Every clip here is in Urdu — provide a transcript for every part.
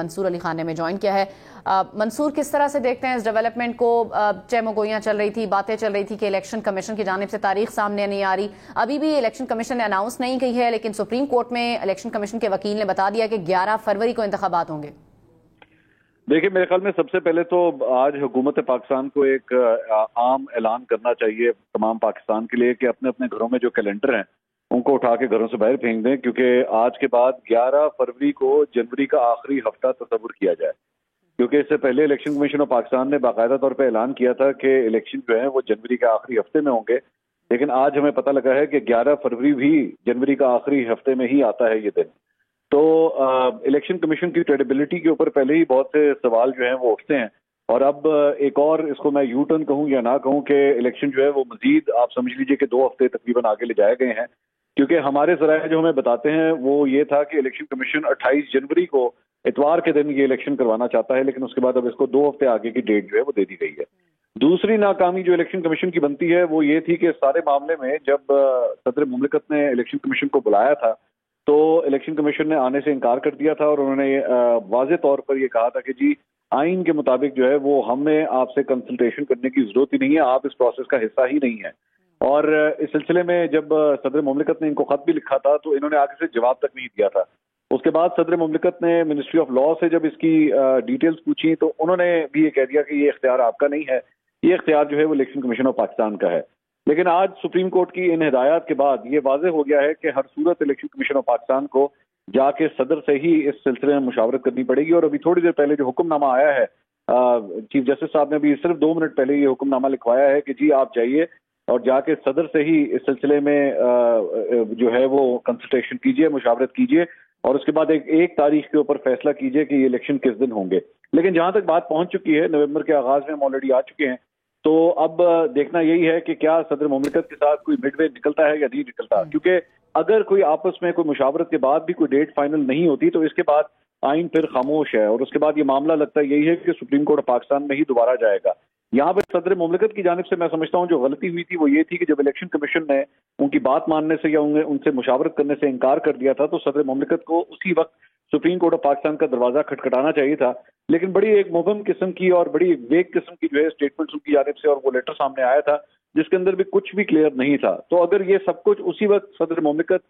منصور علی خان نے ہمیں جوائن کیا ہے۔ منصور، کس طرح سے دیکھتے ہیں اس ڈیولپمنٹ کو؟ چہ گوئیاں چل رہی تھی، باتیں چل رہی تھی کہ الیکشن کمیشن کی جانب سے تاریخ سامنے نہیں آ رہی، ابھی بھی الیکشن کمیشن نے اناؤنس نہیں کی ہے، لیکن سپریم کورٹ میں الیکشن کمیشن کے وکیل نے بتا دیا کہ 11 فروری کو انتخابات ہوں گے۔ دیکھیں، میرے خیال میں سب سے پہلے تو آج حکومت پاکستان کو ایک عام اعلان کرنا چاہیے تمام پاکستان کے لیے کہ اپنے اپنے گھروں میں جو کیلنڈر ہیں ان کو اٹھا کے گھروں سے باہر پھینک دیں، کیونکہ آج کے بعد 11 فروری کو جنوری کا آخری ہفتہ تصور کیا جائے، کیونکہ اس سے پہلے الیکشن کمیشن آف پاکستان نے باقاعدہ طور پہ اعلان کیا تھا کہ الیکشن جو ہیں وہ جنوری کے آخری ہفتے میں ہوں گے، لیکن آج ہمیں پتہ لگا ہے کہ 11 فروری بھی جنوری کا آخری ہفتے میں ہی آتا ہے یہ دن۔ تو الیکشن کمیشن کی کریڈیبلٹی کے اوپر پہلے ہی بہت سے سوال جو ہیں وہ اٹھتے ہیں، اور اب ایک اور اس کو میں یو ٹرن کہوں یا نہ کہوں کہ الیکشن جو ہے وہ مزید آپ سمجھ لیجئے کہ 2 ہفتے تقریباً آگے لے جائے گئے ہیں، کیونکہ ہمارے ذرائع جو ہمیں بتاتے ہیں وہ یہ تھا کہ الیکشن کمیشن 28 جنوری کو اتوار کے دن یہ الیکشن کروانا چاہتا ہے، لیکن اس کے بعد اب اس کو 2 ہفتے آگے کی ڈیٹ جو ہے وہ دے دی گئی ہے۔ دوسری ناکامی جو الیکشن کمیشن کی بنتی ہے وہ یہ تھی کہ سارے معاملے میں جب صدر مملکت نے الیکشن کمیشن کو بلایا تھا تو الیکشن کمیشن نے آنے سے انکار کر دیا تھا، اور انہوں نے واضح طور پر یہ کہا تھا کہ جی آئین کے مطابق جو ہے وہ ہمیں آپ سے کنسلٹیشن کرنے کی ضرورت ہی نہیں ہے، آپ اس پروسیس کا حصہ ہی نہیں ہے۔ اور اس سلسلے میں جب صدر مملکت نے ان کو خط بھی لکھا تھا تو انہوں نے آگے سے جواب تک نہیں دیا تھا۔ اس کے بعد صدر مملکت نے منسٹری آف لا سے جب اس کی ڈیٹیلز پوچھی تو انہوں نے بھی یہ کہہ دیا کہ یہ اختیار آپ کا نہیں ہے، یہ اختیار جو ہے وہ الیکشن کمیشن آف پاکستان کا ہے۔ لیکن آج سپریم کورٹ کی ان ہدایات کے بعد یہ واضح ہو گیا ہے کہ ہر صورت الیکشن کمیشن آف پاکستان کو جا کے صدر سے ہی اس سلسلے میں مشاورت کرنی پڑے گی، اور ابھی تھوڑی دیر پہلے جو حکم نامہ آیا ہے چیف جسٹس صاحب نے بھی صرف 2 منٹ پہلے یہ حکم نامہ لکھوایا ہے کہ جی آپ جائیے اور جا کے صدر سے ہی اس سلسلے میں جو ہے وہ کنسلٹیشن کیجئے، مشاورت کیجئے، اور اس کے بعد ایک تاریخ کے اوپر فیصلہ کیجئے کہ یہ الیکشن کس دن ہوں گے۔ لیکن جہاں تک بات پہنچ چکی ہے، نومبر کے آغاز میں ہم آلریڈی آ چکے ہیں، تو اب دیکھنا یہی ہے کہ کیا صدر مملکت کے ساتھ کوئی مڈ وے نکلتا ہے یا نہیں نکلتا، کیونکہ اگر کوئی آپس میں کوئی مشاورت کے بعد بھی کوئی ڈیٹ فائنل نہیں ہوتی تو اس کے بعد آئین پھر خاموش ہے، اور اس کے بعد یہ معاملہ لگتا ہے یہی ہے کہ سپریم کورٹ پاکستان میں ہی دوبارہ جائے گا۔ یہاں پہ صدر مملکت کی جانب سے میں سمجھتا ہوں جو غلطی ہوئی تھی وہ یہ تھی کہ جب الیکشن کمیشن نے ان کی بات ماننے سے یا ان سے مشاورت کرنے سے انکار کر دیا تھا تو صدر مملکت کو اسی وقت سپریم کورٹ آف پاکستان کا دروازہ کھٹکھٹانا چاہیے تھا، لیکن بڑی ایک مبہم قسم کی اور بڑی ویگ قسم کی جو ہے اسٹیٹمنٹ ان کی جانب سے اور وہ لیٹر سامنے آیا تھا جس کے اندر بھی کچھ بھی کلیئر نہیں تھا۔ تو اگر یہ سب کچھ اسی وقت صدر مملکت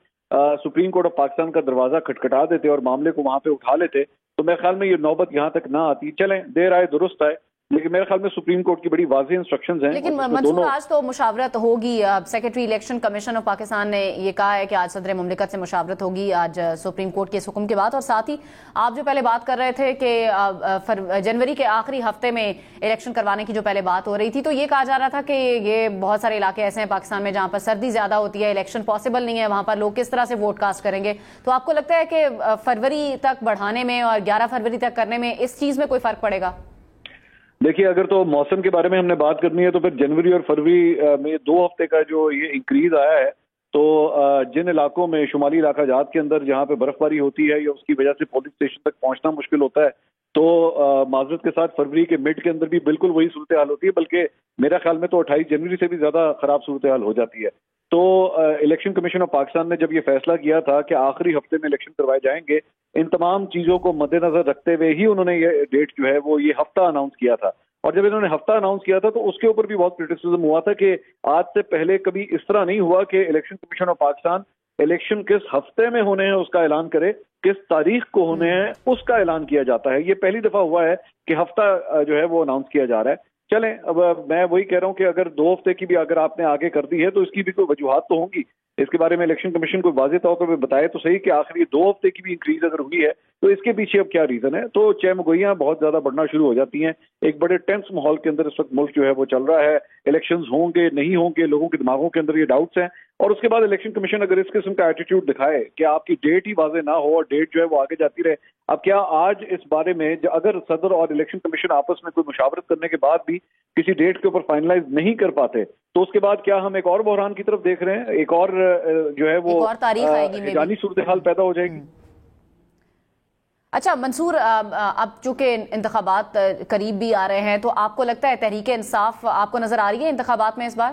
سپریم کورٹ آف پاکستان کا دروازہ کھٹکھٹا دیتے اور معاملے کو وہاں پہ اٹھا لیتے تو میرے خیال میں یہ نوبت یہاں تک نہ آتی۔ چلیں، دیر آئے درست آئے، لیکن میرے خیال میں سپریم کورٹ کی بڑی واضح انسٹرکشنز ہیں۔ لیکن منصور، آج تو مشاورت ہوگی، secretary election commission of Pakistan نے یہ کہا ہے کہ آج صدر مملکت سے مشاورت ہوگی آج سپریم کورٹ کے اس حکم کے بعد، اور ساتھ ہی آپ جو پہلے بات کر رہے تھے کہ جنوری کے آخری ہفتے میں الیکشن کروانے کی جو پہلے بات ہو رہی تھی تو یہ کہا جا رہا تھا کہ یہ بہت سارے علاقے ایسے ہیں پاکستان میں جہاں پر سردی زیادہ ہوتی ہے، الیکشن پاسبل نہیں ہے، وہاں پر لوگ کس طرح سے ووٹ کاسٹ کریں گے، تو آپ کو لگتا ہے کہ فروری تک بڑھانے میں اور 11 فروری تک کرنے میں اس چیز میں کوئی فرق پڑے گا؟ دیکھیے، اگر تو موسم کے بارے میں ہم نے بات کرنی ہے تو پھر جنوری اور فروری میں 2 ہفتے کا جو یہ انکریز آیا ہے تو جن علاقوں میں شمالی علاقہ جات کے اندر جہاں پہ برف باری ہوتی ہے یا اس کی وجہ سے پولنگ اسٹیشن تک پہنچنا مشکل ہوتا ہے تو معذرت کے ساتھ فروری کے مڈ کے اندر بھی بالکل وہی صورتحال ہوتی ہے، بلکہ میرا خیال میں تو 28 جنوری سے بھی زیادہ خراب صورتحال ہو جاتی ہے۔ تو الیکشن کمیشن آف پاکستان نے جب یہ فیصلہ کیا تھا کہ آخری ہفتے میں الیکشن کروائے جائیں گے، ان تمام چیزوں کو مد نظر رکھتے ہوئے ہی انہوں نے یہ ڈیٹ جو ہے وہ یہ ہفتہ اناؤنس کیا تھا، اور جب انہوں نے ہفتہ اناؤنس کیا تھا تو اس کے اوپر بھی بہت کرٹیسزم ہوا تھا کہ آج سے پہلے کبھی اس طرح نہیں ہوا کہ election commission of Pakistan election کس ہفتے میں ہونے ہیں اس کا اعلان کرے، کس تاریخ کو ہونے ہیں اس کا اعلان کیا جاتا ہے۔ یہ پہلی دفعہ ہوا ہے کہ ہفتہ جو ہے وہ اناؤنس کیا جا رہا ہے۔ چلیں، اب میں وہی کہہ رہا ہوں کہ اگر 2 ہفتے کی بھی اگر آپ نے آگے کر دی ہے تو اس کی بھی کوئی وجوہات تو ہوں گی، اس کے بارے میں الیکشن کمیشن کو واضح طور پر بتائے تو صحیح کہ آخر یہ 2 ہفتے کی بھی انکریز اگر ہوئی ہے تو اس کے پیچھے اب کیا ریزن ہے۔ تو چہمگوئیاں بہت زیادہ بڑھنا شروع ہو جاتی ہیں، ایک بڑے ٹینس ماحول کے اندر اس وقت ملک جو ہے وہ چل رہا ہے، الیکشنز ہوں گے نہیں ہوں گے، لوگوں کے دماغوں کے اندر یہ ڈاؤٹس ہیں، اور اس کے بعد الیکشن کمیشن اگر اس قسم کا ایٹیٹیوڈ دکھائے کہ آپ کی ڈیٹ ہی واضح نہ ہو اور ڈیٹ جو ہے وہ آگے جاتی رہے۔ اب کیا آج اس بارے میں اگر صدر اور الیکشن کمیشن آپس میں کوئی مشاورت کرنے کے بعد بھی کسی ڈیٹ کے اوپر فائنلائز نہیں کر پاتے تو اس کے بعد کیا ہم ایک اور بحران کی طرف دیکھ رہے ہیں، ایک اور جو ہے وہ ایرانی صورتحال پیدا ہو جائے گی؟ اچھا منصور، اب چونکہ انتخابات قریب بھی آ رہے ہیں تو آپ کو لگتا ہے تحریک انصاف آپ کو نظر آ رہی ہے انتخابات میں اس بار؟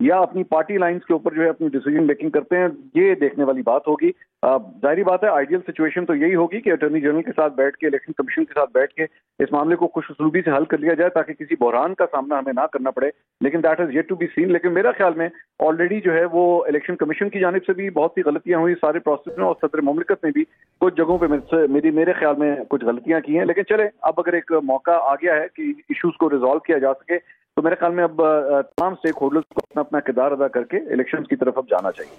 یا اپنی پارٹی لائنز کے اوپر جو ہے اپنی ڈیسیجن میکنگ کرتے ہیں، یہ دیکھنے والی بات ہوگی۔ ظاہری بات ہے آئیڈیل سچویشن تو یہی ہوگی کہ اٹارنی جنرل کے ساتھ بیٹھ کے، الیکشن کمیشن کے ساتھ بیٹھ کے اس معاملے کو خوش اسلوبی سے حل کر لیا جائے تاکہ کسی بحران کا سامنا ہمیں نہ کرنا پڑے، لیکن that is yet to be seen. لیکن میرا خیال میں آلریڈی جو ہے وہ الیکشن کمیشن کی جانب سے بھی بہت سی غلطیاں ہوئی سارے پروسیس میں، اور صدر مملکت نے بھی کچھ جگہوں پہ میرے خیال میں کچھ غلطیاں کی ہیں، لیکن چلے اب اگر ایک موقع آ گیا ہے کہ ایشوز کو ریزالو کیا جا سکے تو میرے خیال میں اب تمام اسٹیک ہولڈرز کو اپنا اپنا کردار ادا کر کے الیکشنز کی طرف اب جانا چاہیے۔